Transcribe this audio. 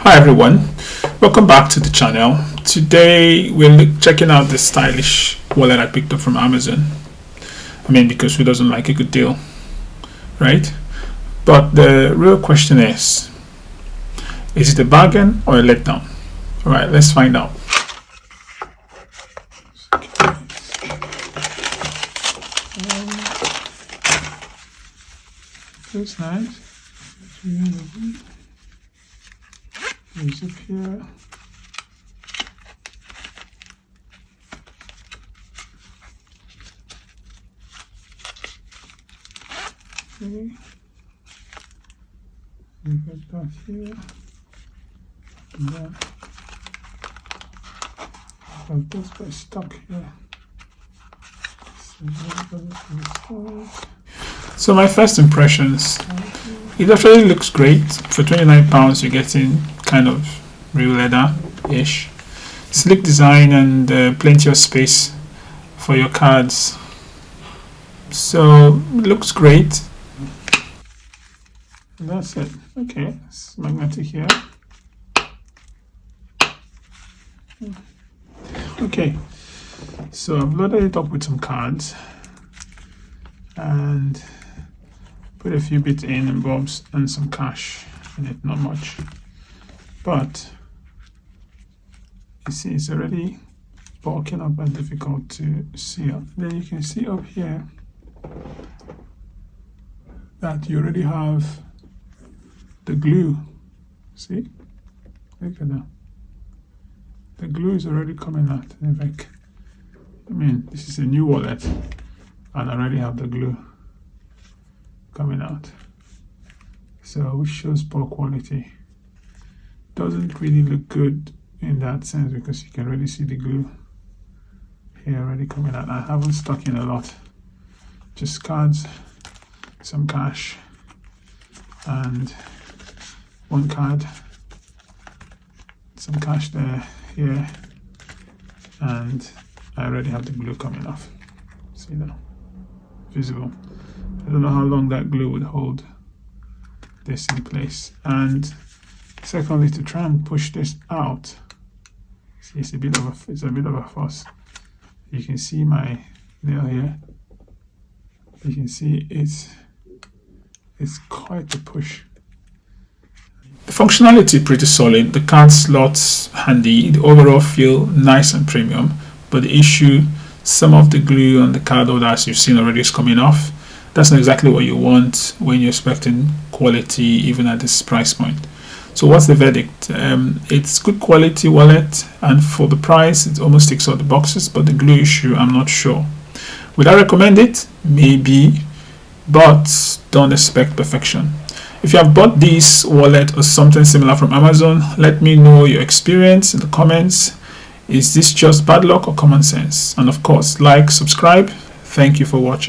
Hi everyone, welcome back to the channel. Today we're checking out this stylish wallet I picked up from Amazon. Because who doesn't like a good deal, right? But the real question is it a bargain or a letdown? All right, let's find out. Looks nice. There's up here. Okay. We got that here. And then got this by stuck here. So my first impressions, it actually looks great. For £29 you're getting kind of real leather-ish. Sleek design and plenty of space for your cards. So it looks great. And that's it. Okay, it's magnetic here. Okay, so I've loaded it up with some cards and put a few bits in and bobs and some cash in it, not much. But you see it's already bulking up and difficult to see. Then you can see up here that you already have the glue. See? Look at that. The glue is already coming out. In fact, this is a new wallet and I already have the glue coming out. So which shows poor quality. Doesn't really look good in that sense because you can already see the glue here already coming out. I haven't stuck in a lot, just cards, some cash, and one card, some cash there, here, and I already have the glue coming off. See now, visible. I don't know how long that glue would hold this in place. And secondly, to try and push this out, see, it's a bit of a fuss. You can see my nail here. You can see it's quite a push. The functionality pretty solid. The card slots handy. The overall feel nice and premium. But the issue, some of the glue on the card holder, as you've seen already, is coming off. That's not exactly what you want when you're expecting quality, even at this price point. So what's the verdict? It's good quality wallet, and for the price it almost ticks all the boxes, but the glue issue, I'm not sure. Would I recommend it? Maybe, but don't expect perfection. If you have bought this wallet or something similar from Amazon, let me know your experience in the comments. Is this just bad luck or common sense? And of course, like, subscribe. Thank you for watching.